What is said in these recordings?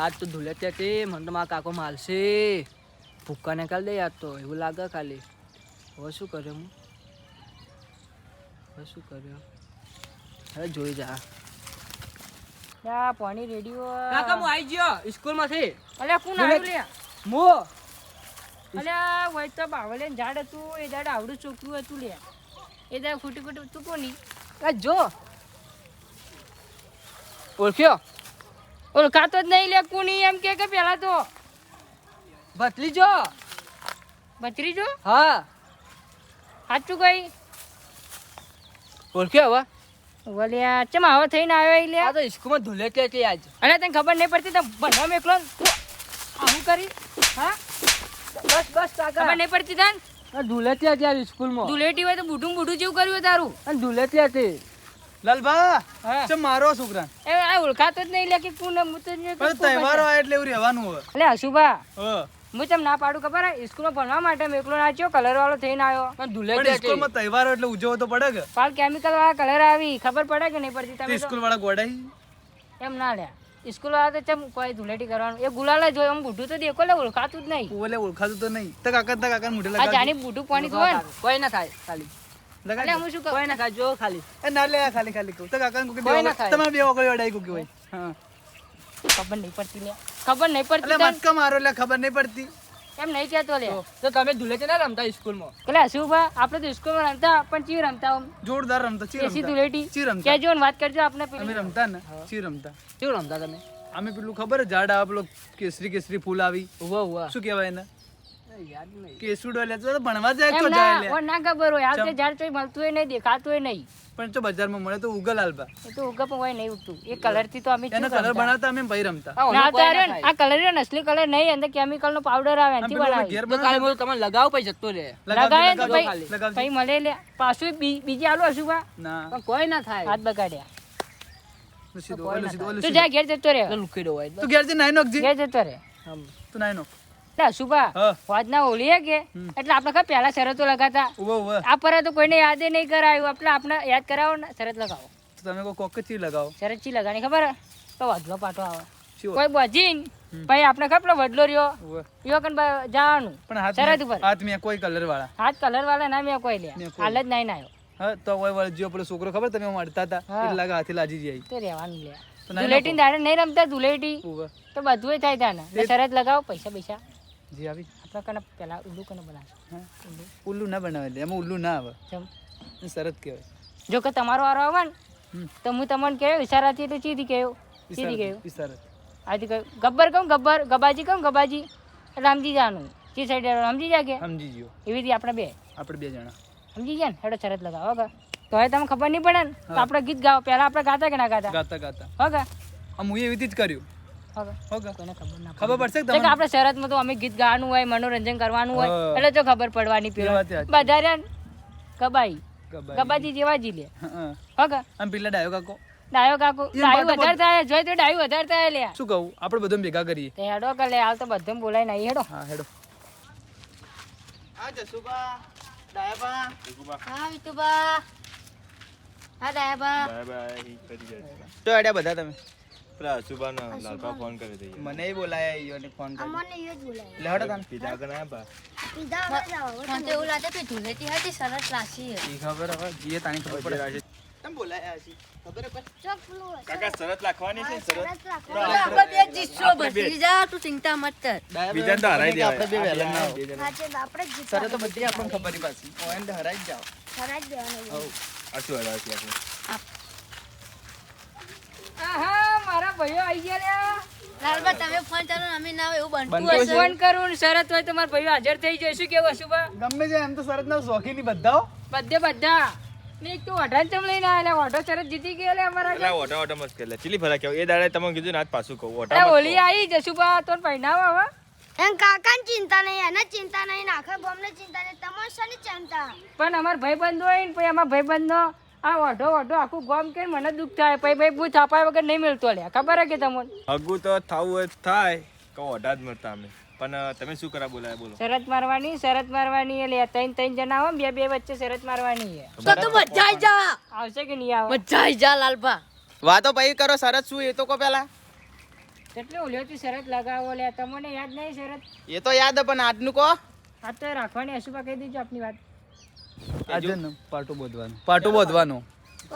આજ તો ધૂળેટી હતી, મને તો મારા કાકો મારશે. ભૂક્કા નીકાળ દે યાર, તો એવું લાગે ખાલી. હવે શું કર્યું હવે જોઈ જા. પાણી રેડિયો કાકા હું આવી ગયો સ્કૂલ માંથી. અલ્યા કોણ આવ્યું લે? મો અલ્યા વઈ તો બાવળિયાનું ઝાડ હતું, એ ઝાડ આવડું ચોખ્ખું હતું લે. એ ઝાડ ખૂટી ખૂટી તું કોની? આ જો ઓળખ્યો? ઓળખાતો જ નહીં લે. કોની એમ કે પેલા તો ભત્રીજો. ભત્રીજો? હા સાચું કઈ? ઓળખ્યો હવે? ઓલ્યા ચમ આવો થઈને આવ્યો લે? આ તો સ્કૂલમાં ધૂળેટી હતી આજ. અરે તને ખબર નહીં પડતી તો ભણવા મેકલો આવું કરી? હા બસ કાકા. ખબર નહીં પડતી તને? આ ધૂળેટી હતી આજ સ્કૂલમાં. ધૂળેટી હોય તો બુઢું બુઢું જેવું કર્યું હોય તારું. અને ધૂળેટી હતી. લાલભા હા. ચમ મારો છોકરા એ આ ઓળખાતો જ નહીં લે કે કોણ. હું તો પણ તહેવારો આવે એટલે એવું રહેવાનું હોય. એટલે હસુભા હ હું તમને ના પાડું ખબર હે? સ્કૂલમાં ભણવા માટે મેકલો નાચ્યો, કલર વાળો થઈને આવ્યો. પણ પણ ધૂળેટી હતી. સ્કૂલમાં તહેવારો એટલે ઉજવો તો પડે કે પાલ કેમિકલ વાળા કલર આવી, ખબર પડે કે નહીં પડતી? તમે સ્કૂલ વાળા ગોડાઈ એમ ના લે. સ્કૂલ વાળા તો ચમ કોઈ ધૂળેટી કરવાનું, એ ગુલાલ જ હોય. આમ બુઢું તો દેખો લે, ઓળખાતું જ નહીં. ઓલે ઓળખાતું તો નહીં. તો કાકા મોઢે આ લગાવ જાની બુઢું પાણી ધોય ને. કોઈ ના થાય ખાલી. એટલે લગાવ હું શું કહું? કોઈ ના થાય જો ખાલી. એ ના લે આ ખાલી કહું તો કાકા કો કોઈ ના થાય. તમે બે વગર વડાઈ કો કે હોય હા ખબર નહીં પડતી લે. ખબર નહીં પડતી એટલે તને? મટકા મારો લે ખબર નહીં પડતી. એમ નહીં કહેતો લે. તો તમે ધૂળેટી ના રમતા સ્કૂલમાં? એટલે શું ભા આપણે તો સ્કૂલમાં રમતા, પણ ચી રમતા આમ જોરદાર રમતા ચી એસી રમતા ધૂળેટી ચી રમતા કહેજો ને વાત કરજો આપણે અમે પેલી. રમતા ને ચી રમતા કેવું રમતા તમે? અમે પેલું ખબર ઝાડ આવે પેલો કેસરી ફૂલ આવી ઉવા શું કહેવાય એને યાદ નહીં. કેસુડો લે તો ભણવા જાય એમ તો જાય લે ના ના ખબર હોય. આ ઝાડ તો મળતું હોય નહીં, દેખાતું હોય નહીં. પણ તો બજારમાં મળે તો ઉગલ આલબા એ તો ઉગપ હોય નહીં ઉગતું. એ કલર થી તો અમે એનો કલર બનાવતા અમે ભાઈ રમતા આ ના ઓલું કોઈ ના તારે થાય. આ કલર રહ્યો અસલી કલર નહીં, અંદર કેમિકલ નો પાવડર આવે આમ એનાથી પેલું બનાવી. ઘેર તો કાલે બનાવતા હું તમને લગાવ પછી જતો રહે. લગાવે તો લગાવજો ભાઈ લગાવજો. ભાઈ મળે લે. પાછું બીજી આલુ હશું બા ના પણ કોઈ ના થાય. હાથ બગાડ્યા. સીધો ઓલો સીધો ઓલો તું સીધો જા ઘેર જતો રહે. લુખીડો હોય તું ઘેર જઈ નાઈ નોખજી ઘેર જતો રહે. તું નાઈ નોખ એટલે હશું બા હા વાજના હોળી હે કે એટલે આપણે ખબર પહેલા શરતો લગાતા. ઉભો આ પર તો કોઈને યાદ નહીં કરાયું. આપણે યાદ કરાવો ને શરત લગાવો. તો તમે કો કોક ચી લગાવો શરત ચી લગાની ખબર હે? તો વડલો પાટો આવે. શી કોઈ બજીન ભાઈ આપણે ખબર પેલો વડલો રહ્યો ઉભો. યો કન જવાનું પણ હાથ શરત મેં- ઉપર. હાથ મેં કોઈ કલર વાળા હાથ કલર વાળા ના મેં કોઈ લે. મેં કોઈ હાલ જ નહીં નાયો હા તો કોઈ વાળ જીઓ પેલો છોકરો ખબર તમે મળતા હતા હા. એટલે લાગે હાથી લાજી જાય તો રહેવાનું લે. તો નાઈ ધૂળેટી દાડે નહીં રમતા ધૂળેટી ઉભો. તો બધું થાય તાને. એટલે શરત લગાવો પૈસા જી આવી આપણે કને પેલા ઉલ્લુ કને બનાવશું. હા. ઉલ્લુ ના બનાવે લે એમાં ઉલ્લુ ના આવે ચમ. એ શરત કહેવાય જો કે તમારો વારો આવે ને હમ. તો હું તમને કહ્યું ઈશારાથી એટલે ચીધી કહ્યું સીધી કહ્યું. ઈ શરત આથી કહ્યું ગબ્બર કહું ગબ્બર, ગબાજી કહું ગબાજી, એટલે સમજી જવાનું. ચી સાઈડ સમજી જાય કે સમજી ગયો એવી રીતે આપણે બે આપણે બે જણા સમજી ગયા ને હેડો શરત લગાવો કે તો હવે તમને ખબર નહીં પડે ને તો આપણે ગીત ગાઓ. પહેલા આપણે ગાતા કે ના ગાતા? ગાતા ગાતા હો કે આમ હું એવી રીતે જ કર્યું હવે હોગા કોઈને ખબર ના ખબર પડશે કે પડે. તમને આપણે શરતમાં તો અમે ગીત ગાવાનું હોય, મનોરંજન કરવાનું હોય, હા. એટલે તો ખબર પડવાની. એ પેલો વાત સાચી. બધા રહ્યા ને ગબાઈ ગબાઈ. ગબાજી જેવા જી લે. હા હો કે આમ પેલા ડાયો કાકો ડાયો કાકુ એમ ડાયું પાટો વધારે થાય જોઈ તો ડાયું વધારે થાય લે. શું કહું આપણે બધા ભેગા કરીએ તે હેડો કે લે હાલ તો બધે બોલાય નહીં હેડો. હા હેડો આ જસુબા ડાયાબા હા વિતુબા હા ડાયાબા તો હેડ્યા બધા તમે પેલા સુબાનો લાલપા ફોન કરી દઈએ. મને બોલાયા ઈયોને ફોન કરી મને એ જ બોલાય. લે હેડો તમે પીધા કે ના બા? પીધા હવે જાઓ. મને તો એવું લાગે કે ધૂળેટી હતી સરસ લાસી. ઈ ખબર હવે જીએ તાણી ખબર પડે તમે બોલાયા હશે ખબર હે ચોક પેલું હશે. કાકા શરત રાખવાની છે ને શરત? સરસ રાખો. આપણે બે જીતશો ભત્રીજા, તું ચિંતા મત કર. બીજાને તો હરાઈ દેવાય. આપણે બે વહેલા ના આવો. હા, છે તો આપણે જ સર જીતવાનું. તો બધી આપણને ખબર હી પાછી ઓએન તો હરાઈ જ જાઓ ખરા જ દેવાનું. હવ આ શું હરાવશું આપણે? આહા મારા ભાઈઓ આવી ગયા લ્યા. લાલબા તમે ફોન ચાલો ને અમે ના હોય એવું બનતું બનતું હશે. ફોન કરું ને શરત હોય તો મારા ભાઈઓ હાજર થઈ જાય. શું કેવું હશું બા? ગમે છે એમ તો શરત ના શોખીન ઈ બધા હો. બધા ને એક તો વઢાણ ચમ લઈને આયેલા. વઢો શરત જીતી ગયો લે અમારા એટલે ઓટા ઓટા મસ્ત કરે ચીલી ફરા કેવું એ દાડે તમે કીધું ને આજ પાછું કહું ઓટા અરે મત હોલી કહો. આવી જશું બા તો પહેનાવો હવે. એમ કાકાને ચિંતા નહીં, એને ચિંતા નહીં, ને આખા ગામને ચિંતા નહીં, તમારે શાની ચિંતા? પણ અમાર ભાઈબંધો હોય ને પછી અમાર ભાઈબંધનો આ વઢો આખું ગામ કે મને દુઃખ થાય. પછી ભાઈ બહુ થાપાય વગર નહીં મળતો લે. ખબર હે કે તમને? હગું તો થવું હોય તો થાય કહો ઓટા જ મળતા અમે પણ તમે શું કરા બોલાય બોલો? શરત મારવાની એટલે ત્રણ જણા આવે ને બે વચ્ચે શરત મારવાની છે. તો મજા આઈ જા, આવશે કે નહીં આવે? મજા આઈ જા લાલબા. વાતો પછી કરો શરત શું એ તો કો પેલા કેટલી ઓલીઓથી શરત લગાવો લે તમને યાદ નહીં શરત એ તો યાદ હે, પણ આજનું કહો. આ તો રાખવાની હસુબા કહી દેજો આપની વાત આજે ન પાટો બોધવાનો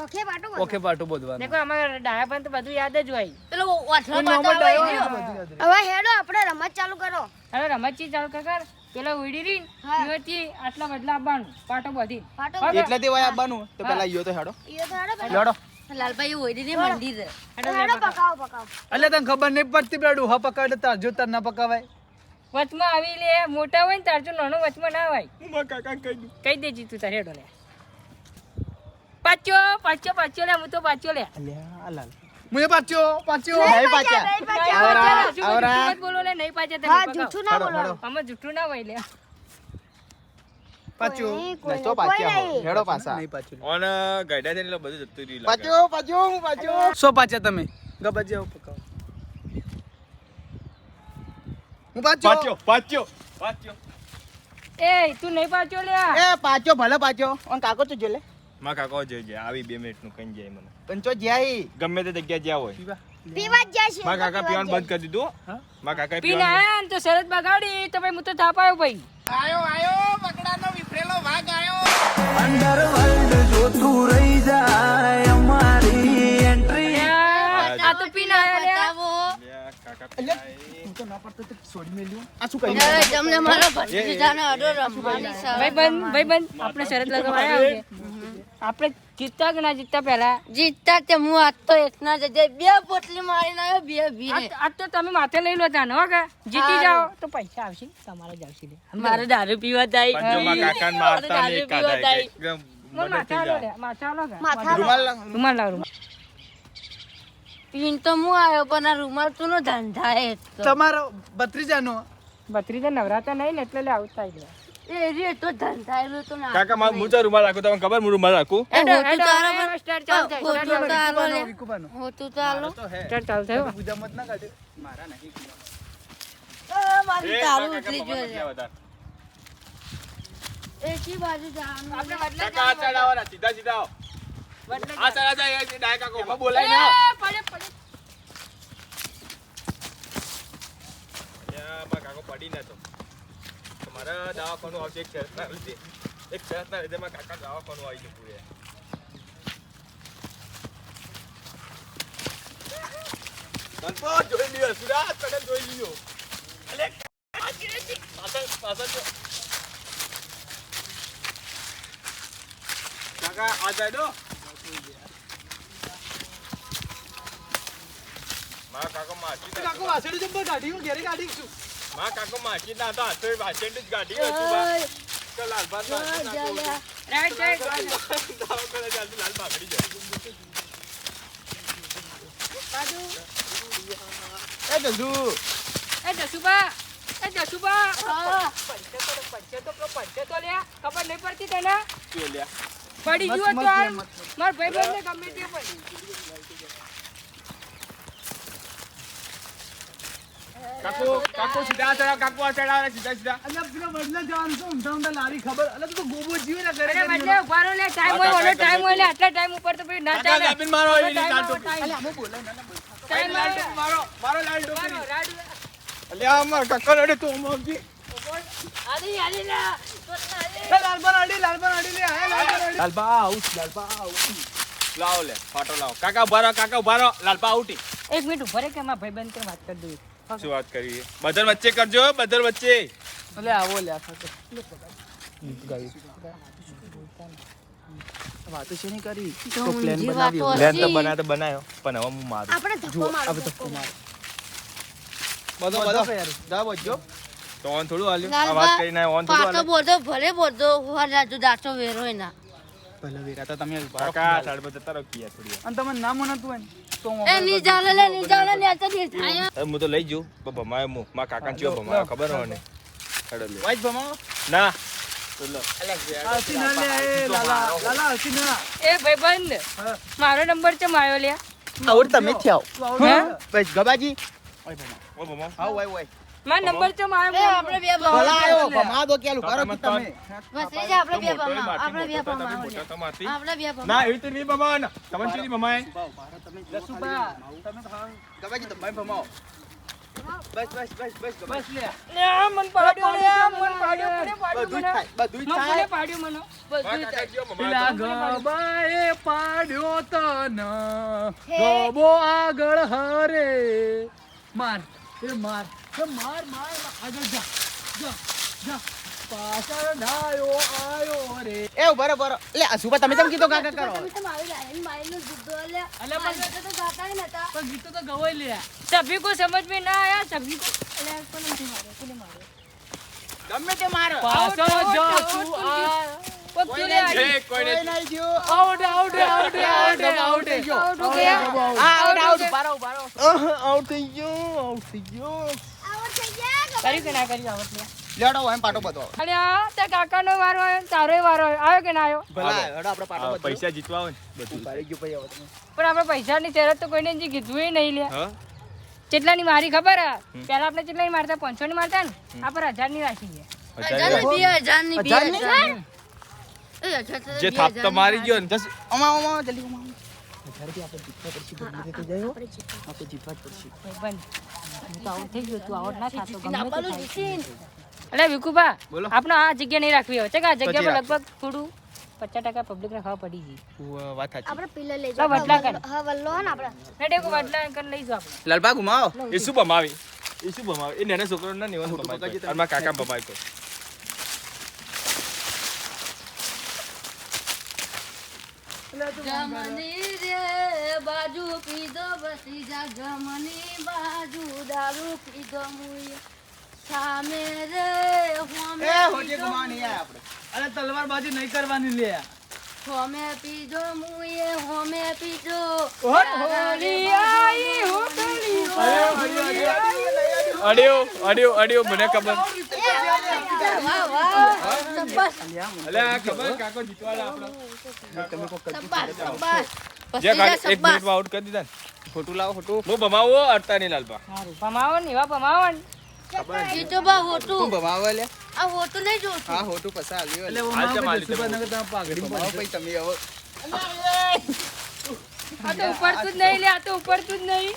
ઓકે પાટો ઓકે પાટો બોધવાનો દેખો અમારે ડાયા પણ તો બધું યાદ જ હોય પેલો ઓઠલો પાટો હોય ગયો. હવે હેડો આપણે રમત ચાલુ કરો હવે રમતજી ચાલુ કર પેલા ઉડી રીન પીવાથી આટલા બદલા આવવાનું પાટો બધી પાટો એટલેથી વય આવવાનું તો પેલા ઈયો તો હેડો. ઈયો તો હેડો પેલા. હેડો. લાલભાઈ ઓઈડી ને મંડી છે. હેડો પકાવો એટલે તને ખબર નહીં પડતી પેલા ડોહા પકડે તારજો તાર ના પકાવાય વચમાં આવી લે મોટા હોય ને તારજો નાનો વચમાં ના હોય હું મારા કાકા કહી દઉં. કહી દેજી તું તારે હેડો લે પાછો લે હું તો પાછો લે અલ્યા લાલ. મુએ પાચ્યો નહીં પાછા. આવરા. મત બોલો લે નહીં પાછા તમે હા પકાવો. જૂઠું ના બોલો આમાં જૂઠું ના હોય લે પાચ્યો નહીં તો પાછા હો. હેડો પાછા. નહીં પાચ્યો ઓન ગાયડા થઈને એટલે બધું જતું રહ્યું લાગે. પાછો. સો પાચ્યા તમે ગબજે આવો પકાવો હું પાચ્યો એ તું નહીં પાછો લે એ પાછો ભલે પાછો. ઓન કાકો તો જો લે. મારા કાકા જોઈ આવી 2 મિનિટનું કઈ જાય મને પંચો જ્યાઈ. ગમે તે જગ્યા જ્યાં હોય પીવા જ જાય છે મારા કાકા પીવાનું બંધ કરી દીધું હો. મારા કાકા પીને આયા ને તો શરત બગાડી તો ભાઈ હું તો થાપ આવ્યો ભાઈ આયો બકડાનો વિફરેલો વાઘ આયો. આ તો પીને આયા લે બતાવો. આ શું કરી? તમને મારો ભત્રીજાનો અડો રમવાની છે. ભાઈબંધ આપણે શરત લગાવવા આવ્યા આપણે જીતતા કે ના જીતતા પહેલા જીતતા તે હું આજ તો એકના જજે 2 પોટલી મારીને આવ્યો 2 ભીરે. આજ તો તમે માથે લઈ લો તાને હો કે જીતી જાઓ તો પૈસા આવશે તમારે જ આવશે લે મારે દારૂ પીવા જાય. પણ જો મારા કાકાને મારતા ને એક કાઢા એકદમ બોલ માથા લો લે માથા લો કે માથા રૂમાલ લાવ. રૂમાલ લાવ રૂમાલ પીન તો હું આવ્યો પણ આ રૂમાલ તું નો ધંધા હે એક તો. તમારો ભત્રીજાનો બત્રીજા નવરાતા નહીં ને એટલે લે આવતા જ લે એ રે તો ધંધાયેલું તો ના. કાકા મારું હું તો રૂમાલ રાખું તમને ખબર હું રૂમાલ રાખું એ હોતું તો આલો હેડો, સ્ટાર્ટ ચાલુ થાય, હોતું તો આલો લે. વિકુબાનો હોતું તો આલો. સ્ટાર્ટ ચાલુ થયો પૂજા મત ના કાઢે મારી દારૂ ઉતરી જોઈએ. વધારે. એકી બાજુ જવાનું. આપણે બદલા કાકા આ સાઈડ આવો ને, સીધા સીધા આવો. આ સાઈડ આ જાય ડાય કાકો એમાં બોલાય ને પડે પડે મારા કાકો પડી ના તો મારા દવાખાનું આવશે એક શરતના લીધે મારા કાકા દવાખાનું આવી જતું રહે. ગણપત જોઈ લ્યો, સુરાજ કદમ જોઈ લ્યો. અલે, પાછળ જો. કાકા આ જાય દો. મારા કાકો માછી ના કાકો વાસળી જબ્બર ગાડી હું ઘેરે ગાડી છું મારા કાકો માછી ના હતા હાથે વાસેન્ડ જ ગાડી હતું બા તો લાલ બાદ રાઈટ સાઈડ દાવ કરે જલ્દી લાલ બાગડી જાય. એ જસુ. એ જસુબા પંચે તો લે ખબર નહીં પડતી તને શું લ્યા પડી ગયો તો હાલ માર ભાઈબંધને ગમે તે પડી કાકો સીધા ચડાવ કાકો આ ચડાવ સીધા સીધા અલ્યા પેલા બદલા જવાનું છે ઊંધા ઊંધા લારી ખબર અલ્યા તું તો ગોબો જીવે ના કરે અરે બદલે ઉભારો લે ટાઈમ હોય ઓલો ટાઈમ હોય લે આટલા ટાઈમ ઉપર તો પછી ના કાકા ચાલે લાબીન મારો એની ટાઈમ કાટો ટાઈમ લાલ ટોપી મારો મારો લાલ ટોપી રાડુ અલ્યા અમાર કાકા નડે તો મોગી આલી ના લાલબન આડી લે આ લાલબન આડી લાલબા આઉટ લાવો લે ફાટો લાવો કાકા ઉભા રહો લાલબા આઉટી એક મિનિટ ઉભા રે કે મારા ભાઈબંધ કે વાત કરી દઉં શું વાત કરી બધર વચ્ચે કરજો બધર વચ્ચે અલે આવો લે આ ખાતો વાતો છે નહીં કરી તો પ્લાન બનાવ્યો. પ્લાન તો બનાયો પણ હવે હું મારું આપણે ધક્કો મારો બધો જા બજો. તો ઓન થોડું હાલ્યું આ વાત કરીને ઓન થોડું પાટો હાલ્યું બોધો ભલે બોધો રાજુ દાટો વેરો ના. ભલે વેરા તો તમે કાકા સાડ પર જતા રહો કિયા થોડી અને તમે ના મનાતું હોય ને તો હું એ ની ચાલે ને આ તો દેખાય. હવે હું તો લઈ જઉં પણ ભમાયો હું મારા કાકાને ચિયો ભમાયો ખબર હોય ને હેડો લે વાઈસ ભમાવો. ના તો લો આલસી ના લે એ લાલા આલસી ના એ ભાઈબંધ મારો નંબર છે માયો લે આવડ તમે જ થાઓ. તું આવો બસ ગબાજી. ઓ ભમા હા ઓય. મારો નંબર છે એ માયો આપણે બે ભલા આયો ભમા. ભમા દો કેલું કરો કે તમે. બસ એ આપણે બે ભમા. આપણે બે ભમા. તમારથી આપણે બે ભમા. ના એવી રીતે નહીં ભમાવાના તમને ચીલી ભમાય જસુબા ગબાજી તમે ભમાવો. બસ બસ બસ બસ બસ લે લે આ મન પાડ્યો લે મન પાડ્યો કોને બધું જ પાડ્યો મને થાય બધું જ મન થાય કોને પાડ્યો મને બધું જ કાકા ગયો મમ્મા પેલા ગબાએ પાડ્યો તન ગબો આગળ હરે માર માર આગળ જા જા જા પાછળ ડાયો આયો રે એ ઉભા રહો લે સુપા તમે કેમ કીધો કાકા કરો તમે તો મારી લાઈન મારીને જુદ્ધો લે અલે પણ તો ગાતા ય નતા પણ ગીતો તો ગવાઈ લે सभी को समझ में ना आया सभी को अरे कोने मारे ગમે તે મારો પાછળ જા તું આ वो क्यों ले आई એ કોઈ કોઈ નહીં નહીં ગયો out out out out out out हो गया આઉટ આઉટ બારો આઉટ થઈ ગયો આવો થઈ ગયા करी के ना करी आवत ले લેડો એમ પાટો બધો अरे आ ते काका नो वारो आयो तारो वारो आयो के ना आयो ભલા હેડો આપણે પાટો બધો પૈસા જીતવા હોય ને બધું પાડી ગયો ભાઈ હવે તમે પણ આપણે પૈસાની શરત તો કોઈને જે કીધું ય નહીં લે હા કેટલાની મારી ખબર હે પહેલા આપણે કેટલાની મારતા 500 ની મારતા ને આપણે 1000 ની રાખી છે 1000 ની 2000 જે થાપ તો મારી ગયો ને અમા જલ્દી અમા 1000 રૂપિયા આપણે જીતવા પડશે બંધ હું તો આઉટ થઈ ગયો તું આઉટ ના થાતો ગમે તે આપવાનું થાય. જીતીન અલે વિકુભા બોલો. આપણે આ જગ્યા નહીં રાખવી હવે ચકા આ જગ્યા પર રાખવી. લગભગ થોડું 50% પબ્લિક ને ખાવા પડી ગઈ વાત સાચી આપણે પિલ્લે લઈ લા વડલા કર હા વલ્લો હે ને આપણે રેડે કો વડલા કર લઈ જાવ આપણે લાલબા ઘુમાવો એ શું ભમાવી એ નાના છોકરાના નિવાસ ખોટું ભમાય પકડજે તમે. અને મારા કાકા ભમાય તો જમની રે બાજુ પીધો બસી જા જમની બાજુ દારૂ પીધો મુય સામે રે હોમે એ હોજે ઘુમાવ નહીં આયા આપણે અરે તલવાર બાજી નહીં કરવાની લે હોમે પીધો મુય હોમે પીધો હોલી આઈ હોટલી અડ્યો મને ખબર વાહ વાહ બસ અલે આ ખબર કાકો જીતવાના આપણો બસ જે કાકા 1 મિનિટમાં આઉટ કરી દીધા ને ખોટું લાવો ખોટું હું ભમાવો અડતા નહીં લાલબા સારું પમાવો ને એવા પમાવો ને એ તો બા તું હોતું ભમાવો લે આ હોતું નહીં જોતું હા હોટું પસા આવ્યો એટલે લે હું હાલ છે મારી માલિક સુપર નગર તમે પાઘડી ભમાવો પછી તમે હવે આ તો ઉપરતું જ નહીં લે આ તો ઉપરતું જ નહીં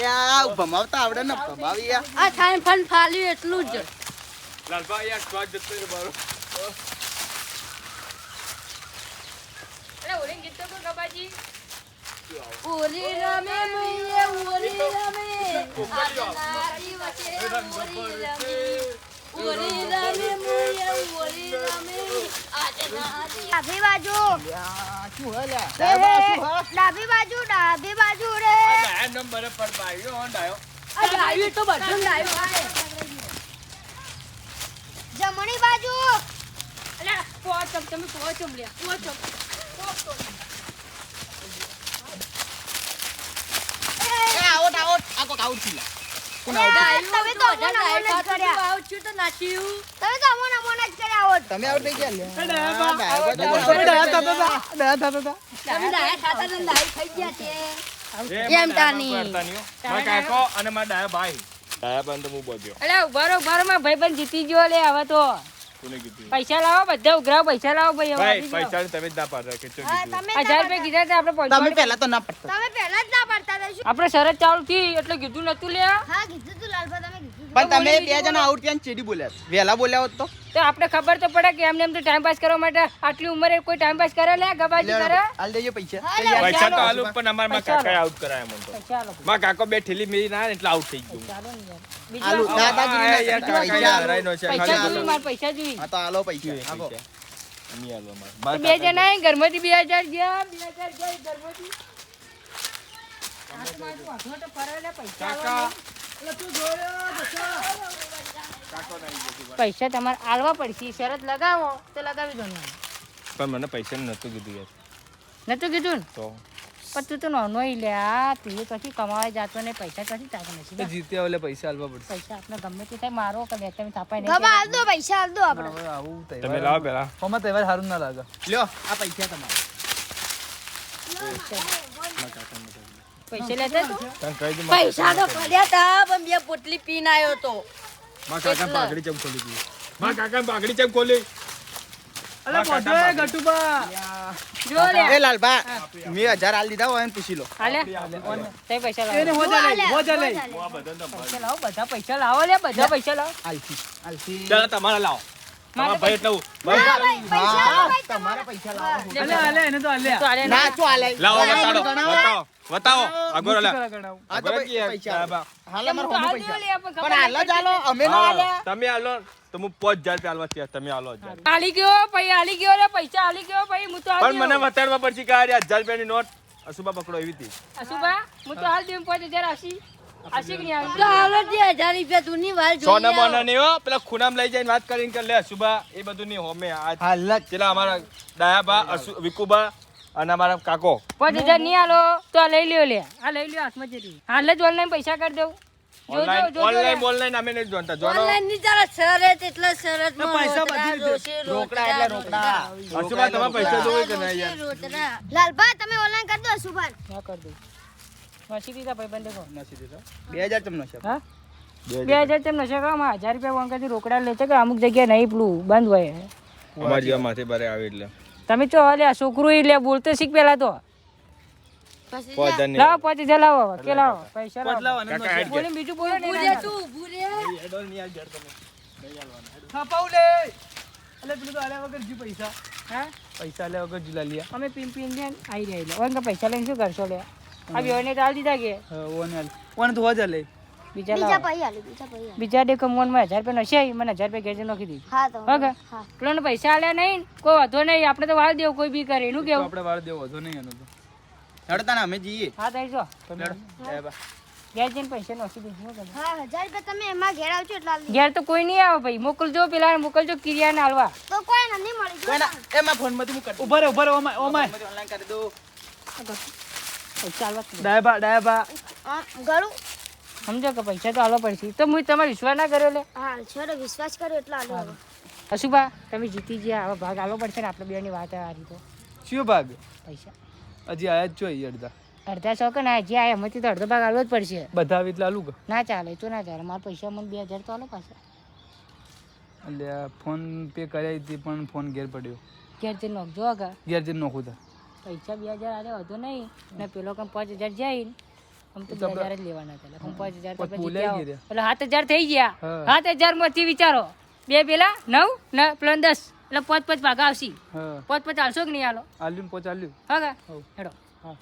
યા ભમાવતા આવડે ને ભમાવી યા આ થાન ફન ફાલ્યું એટલું જ લાલબા યાર સ્વાદ જતો રહ્યો મારો અરે ઓરેંગ ગીત તો કો ગબાજી ઓરી રમે મુયે ઓરી રમે આનારી વચે ઓરી રમે મુયે ઓરી રમે આનારી ડાબી બાજુ શું હે લે લાલબા શું હા ડાબી બાજુ રે આ નંબર પર ભાઈઓ ઓન આવ્યો આ લાવ્યું તો બધું લાવ્યું જમણી બાજુ અલે પોચમ તમે પોચમ લે પોચમ એ આઉટ આઉટ આ કોક આઉટ થી તમે તો અમોન જ કર્યા આવું છું તો નાચ્યું તમે તો અમોન જ કર્યા હોત તમે આઉટ થઈ ગયા લે તમે ડાયા થતા તમે ડાયા ખાતા ને ડાય થઈ ગયા છે એમ તાની. મારા કાકો અને મારા ડાયા ભાઈ ડાયા ભાઈ તો હું બોલ્યો અલે ઉભારો માં ભાઈબંધ જીતી ગયો લે હવે તો કોને કીધું પૈસા લાવો બધા ઉઘરાવ પૈસા લાવો ભાઈ હવે ભાઈ આપી જાઓ. પૈસા તમે જ ના પાડતા કે હા, કીધું તમે 1000 રૂપિયા કીધા હતા આપણે તમે પહોંચવા પહેલા તો ના પડતા તમે પહેલા જ ના પડતા હતા શું આપણે શરત ચાલુ થી એટલે કીધું નતું લે હા કીધું તું લાલભા તમે કીધું તું. પણ તમે બે જણા આઉટ ત્યાં ચેડી બોલ્યા વહેલા બોલ્યા હોત તો તો આપણે ખબર તો પડે કે એમને એમ તો ટાઈમ પાસ કરવા માટે આટલી ઉંમરે કોઈ ટાઈમ પાસ કરે લે ગબાજી કરે હાલ દેજો પૈસા હા, લે, પૈસા તો ચાલો. આલુ પણ અમારા માં ચાલો. કાકાએ આઉટ કરાયા મને તો ચાલો માં કાકો બે ઠેલી મેરી ના એટલે આઉટ થઈ ગયું ચાલો ને યાર આલુ બીજું દાદાજી આ યાર કાકા યાર હરાઈનો છે પૈસા ખાલી જોઈ માર પૈસા જોઈ હા તો આલો પૈસા આપો નહીં આલુ અમારે. તો મારા બે જણા એ ઘરમાંથી 2000 ગયા 2000 ગયા ઘરમાંથી આ તો મારું વાંધો તો ફરે લે પૈસા કાકા પૈસા તમારે આલવા પડશે શરત લગાવો તો લગાવી દો ને પણ મને પૈસા નતું કીધું યાર નતું કીધું ને તો પણ તું તો નાનો ઈ લે આ તું એ કશી કમાવા જાતો ને પૈસા કશી તાકો નથી જીત્યા એટલે પૈસા આલવા પડશે પૈસા આપણે ગમે તે થાય મારો કે લે તમે થાપાય ગબા નહીં હાલ દો પૈસા હાલ દો આપણે હવે આવું તમે તહેવાર લાવો પેલા આમાં તહેવાર સારું ના લાગે લ્યો આ પૈસા તમારા પૈસા લેતા તું તને કહી દઉં પૈસા તો પડ્યા તા પણ બે પોટલી પીને આવ્યો તો મારા કાકા પાઘડી ચમ ખોલી દીધી મારા કાકા પાઘડી ચમ ખોલી અલે કાકા બધો ગટુબા જો લે એ લાલભા મેં 1000 આલ દીધા હોય એને પૂછી લો. હાલે તે પૈસા લાવો એને હોજા લે હોજા લે પૈસા લાવો બધા પૈસા લાવો લે બધા પૈસા લાવો આલસી ચાલો તમારા લાવો તમારા ભાઈ એટલે હું. તમારા પૈસા લાવો. અલે અલે એને તો અલે તો હાલે ના ચો આલે. લાવો બતાવો આગળ લા ગણાવ આ તો પૈસા આલે. હાલ અમાર હોમે પૈસા લે પણ હાલ જ આલો અમે ના આલ્યા. તમે આલો તો હું 5000 રૂપિયા આલવા છે તમે આલો 1000 હાલી ગયો ભાઈ હાલી ગયો રે પૈસા હાલી ગયો ભાઈ હું તો હાલ પણ મને વતાડવા પડશે કે આ 1000 રૂપિયાની નોટ અસુબા પકડો એવી હતી અશુભા હું તો હાલ દેમ 5000 આશી આશી કે નહીં તો આવી હાલો જે 1000 રૂપિયા તું ની વાર જોઈ સોના આવો. મોના નહીં હો પેલા ખૂનામ લઈ જઈને વાત કરીને કે લે અસુબા એ બધું નહીં હોમે આ હાલ જ પેલા અમારા ડાયાબા વિકુબા અને અમારા કાકો 5000 નહીં હાલો તો આ લઈ લ્યો લે આ લઈ લ્યો હાથમાં જરી હાલ જ ઓનલાઈન પૈસા કરી દઉં ઓનલાઈન અમે નહીં જોતા જોનો ઓનલાઈન ની ચાલે શરત એટલે શરત માં પૈસા રોતડા, બધી રીતે. રોશે, રોકડા એટલે રોકડા. અસુબા તમારા પૈસા જોવે કે નહીં યાર રોતડા. લાલભા તમે ઓનલાઈન કરી દો સુભાન ના કરી દઉં વાંચી દીધા ભાઈ બંધ દેખો નથી દીધો 2000 તમને છે. હા 2000 તેમ નશે કામ 1000 રૂપિયા વંકાથી રોકડા લે છે કે અમુક જગ્યાએ નહીં પેલું બંધ હોય અમારી જેવા માથે બારે આવે એટલે તમે ચો લે છોકરું ઈ લે બોલતો શીખ પેલા તો પછી 5000 નહીં લાવો 5000 લાવો કે લાવો પૈસા લાવો કાકા હેડ બોલે બીજું બોલો ઊભું નહીં રે તું, ઊભું રે. થાપાવ લે અલે પેલું તો આલ્યા વગર જી પૈસા હા પૈસા આલ્યા વગર જુલા લિયા અમે પીન પીન દે આવી રહ્યા ઓન કે પૈસા લઈને શું કરશો લે આ બેઓને તો આલ દીધા કે ઓને આલ ઓને તો હોજા લે બીજા બીજા લાવો પૈ હાલે બીજા પૈ હાલે બીજા ડે કમોનમાં 1000 રૂપિયા નશે મને 1000 રૂપિયા ઘેર નાખી દીધી હા તો હા કે હા પેલોને પૈસા આલ્યા નહીં કોઈ વાંધો નહીં આપણે તો વાળ દેવું કોઈ બી કરે એનું તો કેવું આપણે વાર દેવો હતો નહીં એનો તો હેડતા ને અમે જઈએ. હા તો જો હેડો. એ બા. ઘેર જઈને પૈસા નાખી દીધું શું કરે? હા 1000 રૂપિયા તમે એમાં ઘેર આવજો એટલે આલી ઘેર તો કોઈ નહીં આવે ભાઈ મોકલજો પેલા મોકલજો કિરિયાને હાલવા તો કોઈ નથી મળી કોઈ ગયું ના એમાં ફોન માંથી હું કરી ઉભા રે ઓમાય ઓમાય ઓનલાઈન કરી દો. પૈસા હાલવા જ ડાયબા ગળું સમજો કે પૈસા તો હાલવા પડશે તો હું તમારે વિશ્વાસ ના કર્યો લે હા છોડો વિશ્વાસ કર્યો એટલે આલ્યો હવે. અશુભા તમે જીતી ગયા હવે ભાગ હાલવો પડશે ને આપણે બેની વાત આ રીતે શું ભાગ પૈસા હજી આયા જ જોઈએ અડધા અડધા સો કે ના જે આયા એમાંથી તો અડધો ભાગ હાલવો જ પડશે બધા આવી એટલે આલું કે ના ચાલે તો ના ચાલે મારા પૈસા મને 2000 તો હાલો પાછા એટલે ફોન પે કર્યા હતી પણ ફોન ઘેર પડ્યો ઘેર જઈને નાખજો આગા ઘેર જઈને નોખું તા પૈસા 2000 આલે વધુ નહીં ને પેલો કમ 5000 જઈને આમ તો 2000 જ લેવાના હતા એટલે 5000 તો પણ પછી ભૂલાઈ જીત્યા ગયા. હો. એટલે 7000 થઈ ગયા હા. 7000 માંથી વિચારો બે પેલા 9 ને પેલા 10 એટલે 5 ભાગા આવશે હા 5 હાલશો કે નહીં હાલો આલ્યું પોચ આલ્યું હા કા હવ. હેડો હા